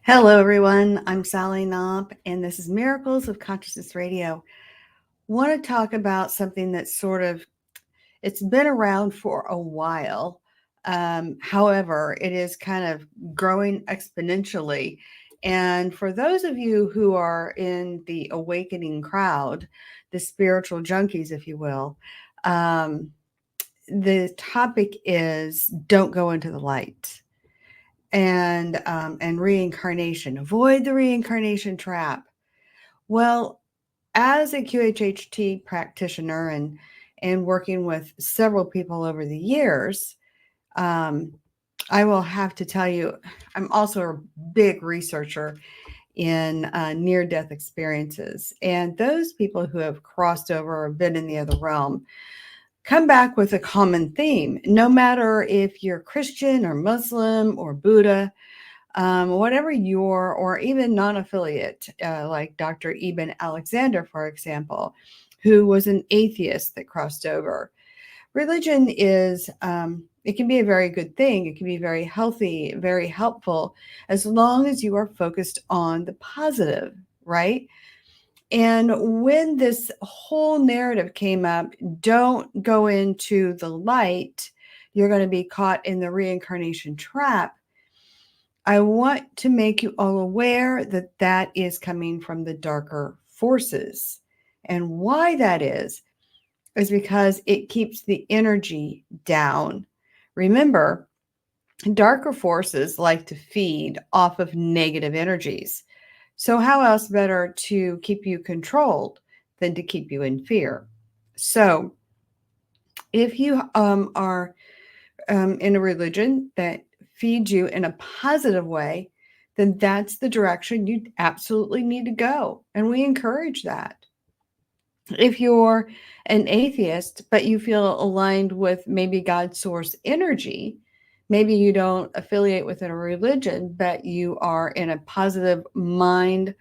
Hello, everyone. I'm Sally Knopp, and this is Miracles of Consciousness Radio. Want to talk about something that's it's been around for a while. However, it is kind of growing exponentially. And for those of you who are in the awakening crowd, the spiritual junkies, if you will, the topic is don't go into the light. And reincarnation. Avoid the reincarnation trap. Well, as a QHHT practitioner and working with several people over the years, um, I will have to tell you, I'm also a big researcher in near-death experiences, and those people who have crossed over or been in the other realm come back with a common theme. No matter if you're Christian or Muslim or Buddha, whatever your, or even non-affiliate, like Dr. Eben Alexander, for example, who was an atheist that crossed over. Religion is, it can be a very good thing. It can be very healthy, very helpful, as long as you are focused on the positive, right? And when this whole narrative came up, don't go into the light, you're going to be caught in the reincarnation trap. I want to make you all aware that that is coming from the darker forces. And why that is because it keeps the energy down. Remember, darker forces like to feed off of negative energies. So how else better to keep you controlled than to keep you in fear? So if you are in a religion that feeds you in a positive way, then that's the direction you absolutely need to go. And we encourage that. If you're an atheist, but you feel aligned with maybe God's source energy, maybe you don't affiliate with a religion, but you are in a positive mind,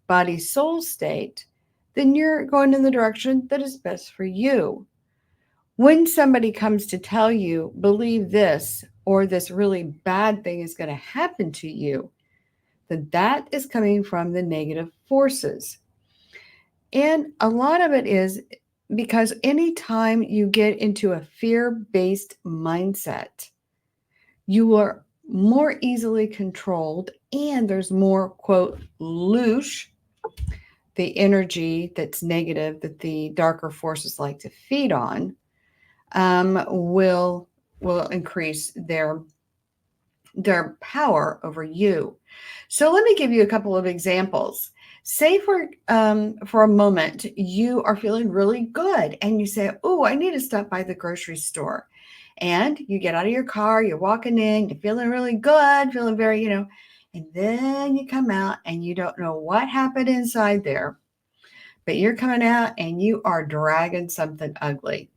body, soul state, then you're going in the direction that is best for you. When somebody comes to tell you, believe this, or this really bad thing is going to happen to you, then that is coming from the negative forces. And a lot of it is because anytime you get into a fear-based mindset, you are more easily controlled, and there's more, quote, loosh, the energy that's negative that the darker forces like to feed on, will increase their power over you. So let me give you a couple of examples. Say for a moment you are feeling really good and you say, "Oh, I need to stop by the grocery store." And you get out of your car, you're walking in, you're feeling really good, feeling very, and then you come out and you don't know what happened inside there, but you're coming out and you are dragging something ugly.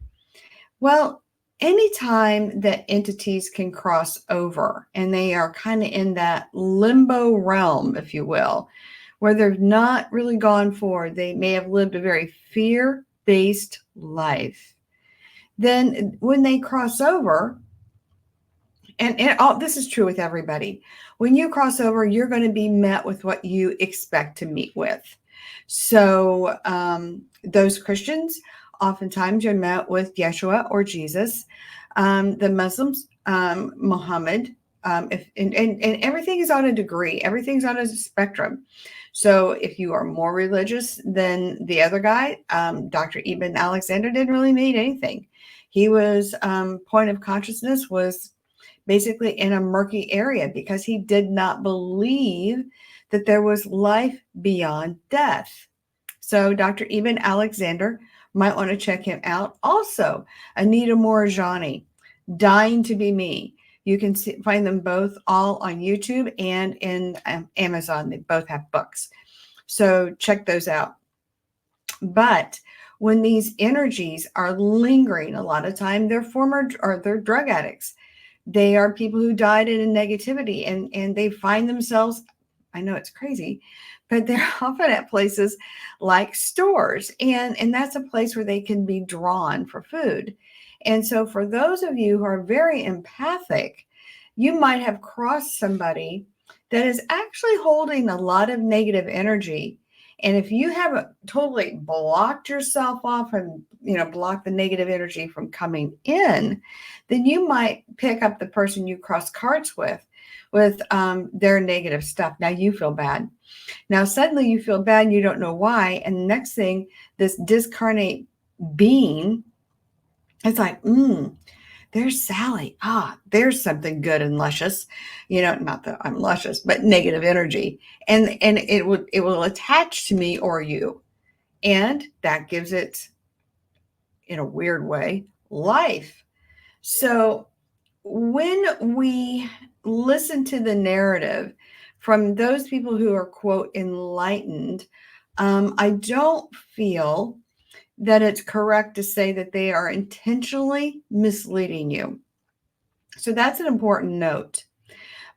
Well, anytime that entities can cross over and they are kind of in that limbo realm, if you will, where they've not really gone forward, they may have lived a very fear-based life. Then when they cross over, and all this is true with everybody, when you cross over, you're going to be met with what you expect to meet with. So those Christians, oftentimes you're met with Yeshua or Jesus. The Muslims, Muhammad, and everything is on a degree. Everything's on a spectrum. So if you are more religious than the other guy, Dr. Eben Alexander didn't really need anything. He was, point of consciousness was basically in a murky area because he did not believe that there was life beyond death. So Dr. Eben Alexander might want to check him out. Also, Anita Morajani, Dying to Be Me. You can find them both all on YouTube and in Amazon. They both have books. So check those out. But when these energies are lingering, a lot of time they're drug addicts. They are people who died in negativity and they find themselves, I know it's crazy, but they're often at places like stores. And that's a place where they can be drawn for food. And so for those of you who are very empathic, you might have crossed somebody that is actually holding a lot of negative energy. And if you haven't totally blocked yourself off and, block the negative energy from coming in, then you might pick up the person you cross cards with their negative stuff. Now you feel bad. Now suddenly you feel bad and you don't know why. And the next thing, this discarnate being, it's like, there's Sally. There's something good and luscious. Not that I'm luscious, but negative energy. And it will attach to me or you. And that gives it, in a weird way, life. So when we listen to the narrative from those people who are, quote, enlightened, I don't feel that it's correct to say that they are intentionally misleading you. So that's an important note.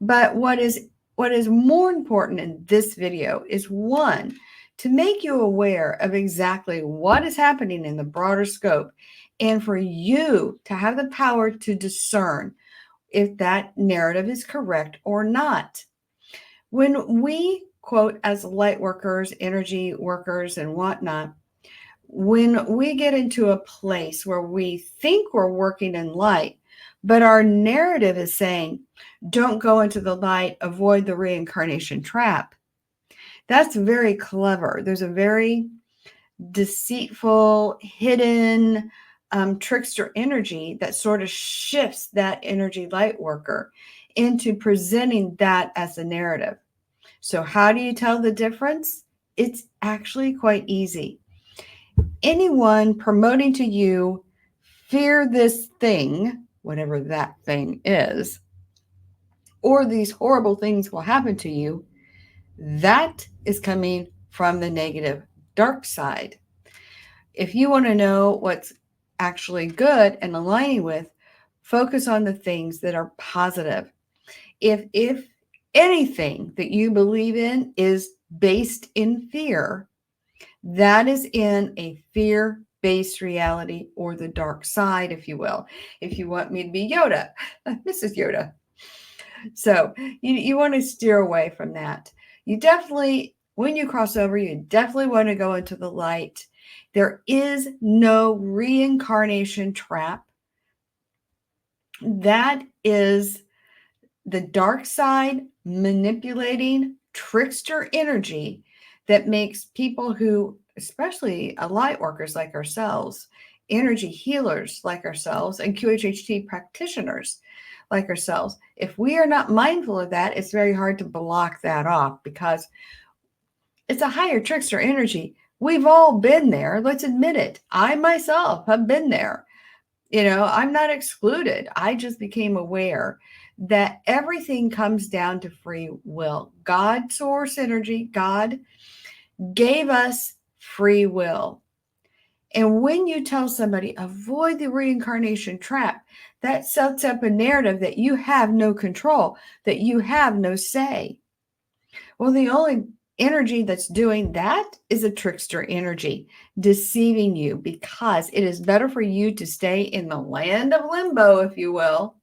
But what is more important in this video is, one, to make you aware of exactly what is happening in the broader scope, and for you to have the power to discern if that narrative is correct or not. When we, quote, as light workers, energy workers, and whatnot, when we get into a place where we think we're working in light, but our narrative is saying, don't go into the light, avoid the reincarnation trap, that's very clever. There's a very deceitful, hidden, trickster energy that sort of shifts that energy light worker into presenting that as a narrative. So how do you tell the difference? It's actually quite easy. Anyone promoting to you, fear this thing, whatever that thing is, or these horrible things will happen to you, that is coming from the negative dark side. If you want to know what's actually good and aligning with, focus on the things that are positive. If anything that you believe in is based in fear, that is in a fear-based reality, or the dark side, if you will. If you want me to be Yoda, Mrs. Yoda. So you want to steer away from that. You definitely, when you cross over, you definitely want to go into the light. There is no reincarnation trap. That is the dark side manipulating trickster energy that makes people who, especially light workers like ourselves, energy healers like ourselves, and QHHT practitioners like ourselves, if we are not mindful of that, it's very hard to block that off, because it's a higher trickster energy. We've all been there. Let's admit it. I myself have been there. I'm not excluded. I just became aware that everything comes down to free will. God, source energy, God gave us free will. And when you tell somebody, avoid the reincarnation trap, that sets up a narrative that you have no control, that you have no say. Well, the only energy that's doing that is a trickster energy, deceiving you, because it is better for you to stay in the land of limbo, if you will,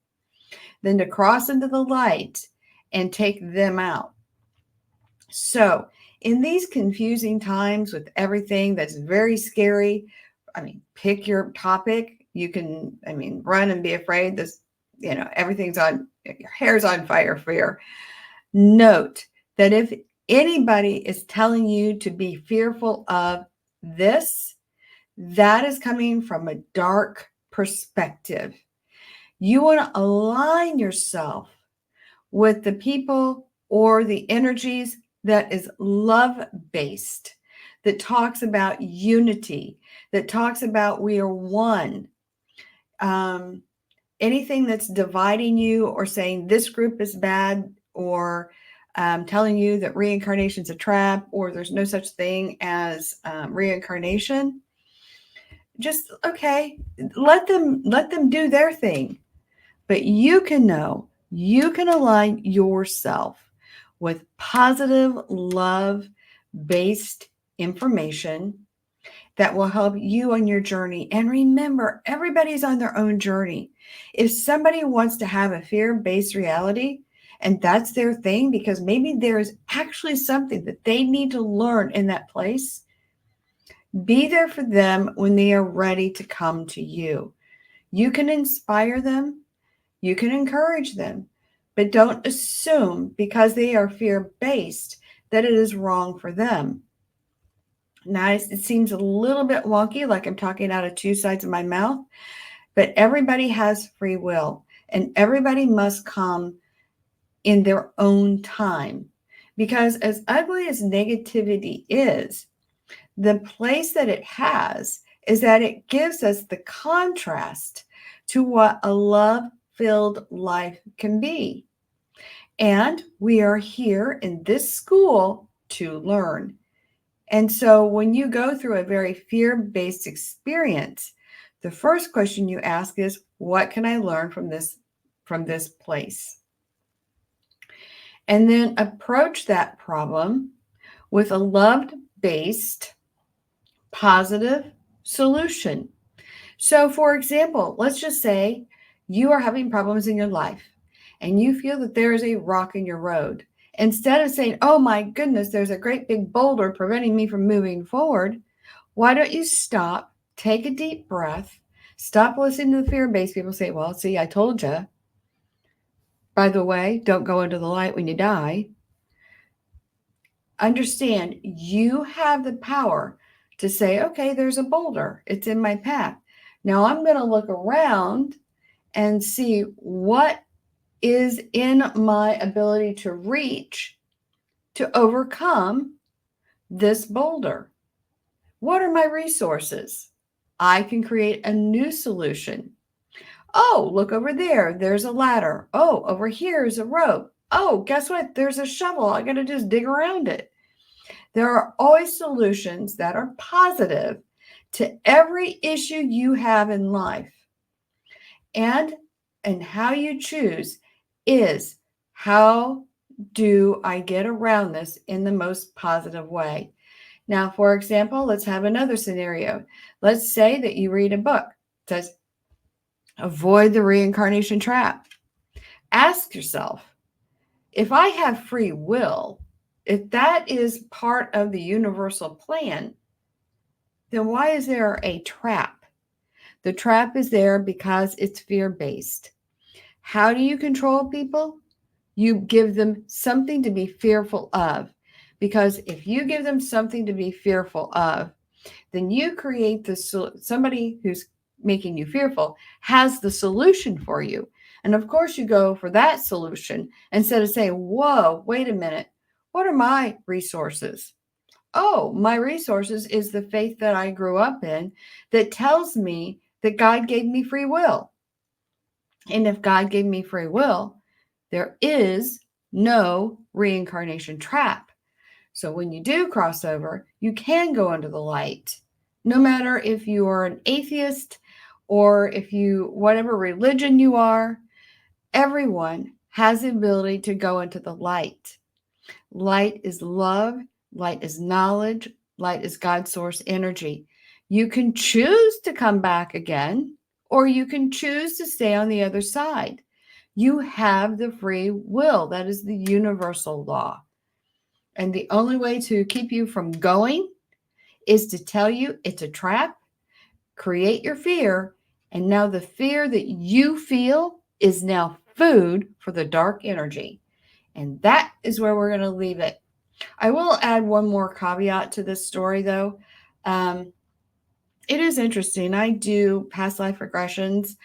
than to cross into the light and take them out. So in these confusing times with everything that's very scary, pick your topic. You can, run and be afraid. This, everything's on, your hair's on fire, fear. Note that if anybody is telling you to be fearful of this, that is coming from a dark perspective. You want to align yourself with the people or the energies that is love-based, that talks about unity, that talks about we are one. Anything that's dividing you or saying this group is bad, or telling you that reincarnation is a trap, or there's no such thing as reincarnation, just, okay, let them do their thing. But you can know, you can align yourself with positive, love-based information that will help you on your journey. And remember, everybody's on their own journey. If somebody wants to have a fear-based reality and that's their thing, because maybe there's actually something that they need to learn in that place, be there for them when they are ready to come to you. You can inspire them, you can encourage them, but don't assume because they are fear-based that it is wrong for them. Now, it seems a little bit wonky, like I'm talking out of two sides of my mouth, but everybody has free will, and everybody must come in their own time. Because as ugly as negativity is, the place that it has is that it gives us the contrast to what a love-filled life can be. And we are here in this school to learn. And so when you go through a very fear-based experience, the first question you ask is, what can I learn from this place? And then approach that problem with a love-based, positive solution. So for example, let's just say you are having problems in your life and you feel that there is a rock in your road. Instead of saying, oh my goodness, there's a great big boulder preventing me from moving forward, why don't you stop, take a deep breath, stop listening to the fear-based people say, well, see, I told you. By the way, don't go into the light when you die. Understand, you have the power to say, okay, there's a boulder. It's in my path. Now I'm going to look around and see what is in my ability to reach to overcome this boulder. What are my resources? I can create a new solution. Oh, look over there. There's a ladder. Oh, over here is a rope. Oh, guess what? There's a shovel. I got to just dig around it. There are always solutions that are positive to every issue you have in life. And how you choose is, how do I get around this in the most positive way? Now, for example, let's have another scenario. Let's say that you read a book that says, avoid the reincarnation trap. Ask yourself, if I have free will, if that is part of the universal plan, then why is there a trap? The trap is there because it's fear-based. How do you control people? You give them something to be fearful of. Because if you give them something to be fearful of, then you create somebody who's making you fearful has the solution for you. And of course, you go for that solution instead of saying, whoa, wait a minute. What are my resources? Oh, my resources is the faith that I grew up in that tells me that God gave me free will. And if God gave me free will, there is no reincarnation trap. So when you do cross over, you can go into the light. No matter if you are an atheist or if you, whatever religion you are, everyone has the ability to go into the light. Light is love. Light is knowledge. Light is God's source energy. You can choose to come back again, or you can choose to stay on the other side. You have the free will. That is the universal law. And the only way to keep you from going is to tell you it's a trap, create your fear, and now the fear that you feel is now food for the dark energy. And that is where we're going to leave it. I will add one more caveat to this story, though. It is interesting. I do past life regressions.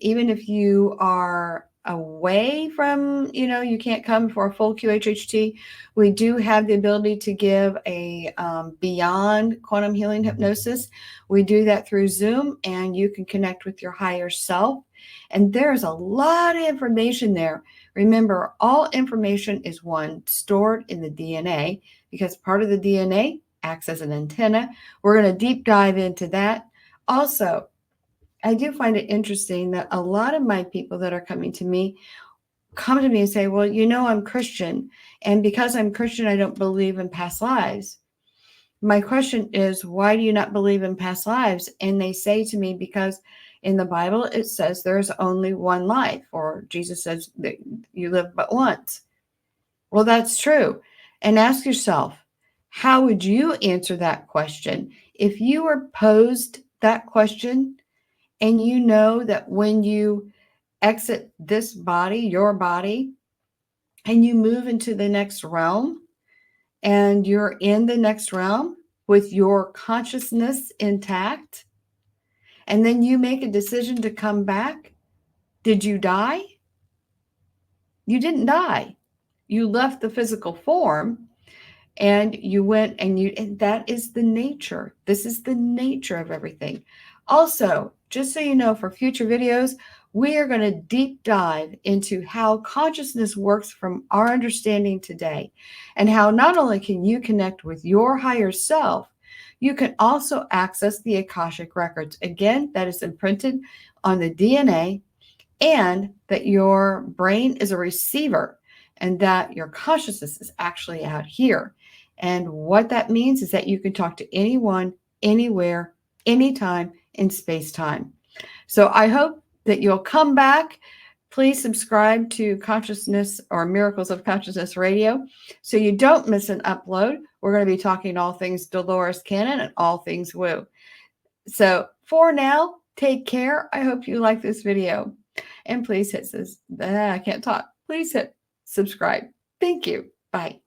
Even if you are away from, you can't come for a full QHHT, we do have the ability to give a beyond quantum healing hypnosis. We do that through Zoom, and you can connect with your higher self. And there's a lot of information there. Remember, all information is stored in the DNA, because part of the DNA acts as an antenna. We're going to deep dive into that. Also, I do find it interesting that a lot of my people that are coming to me come to me and say, well, I'm Christian, and because I'm Christian, I don't believe in past lives. My question is, why do you not believe in past lives? And they say to me, because In the Bible, it says there's only one life, or Jesus says that you live but once. Well, that's true. And ask yourself, how would you answer that question if you were posed that question and you know that when you exit this body, your body, and you move into the next realm, and you're in the next realm with your consciousness intact, and then you make a decision to come back, did you die? You didn't die. You left the physical form and you went and that is the nature. This is the nature of everything. Also, just so you know, for future videos, we are going to deep dive into how consciousness works from our understanding today, and how not only can you connect with your higher self, you can also access the Akashic records. Again, that is imprinted on the DNA, and that your brain is a receiver, and that your consciousness is actually out here. And what that means is that you can talk to anyone, anywhere, anytime in space-time. So I hope that you'll come back. Please subscribe to Consciousness or Miracles of Consciousness Radio so you don't miss an upload. We're going to be talking all things Dolores Cannon and all things woo. So for now, take care. I hope you like this video. And please hit this. I can't talk. Please hit subscribe. Thank you. Bye.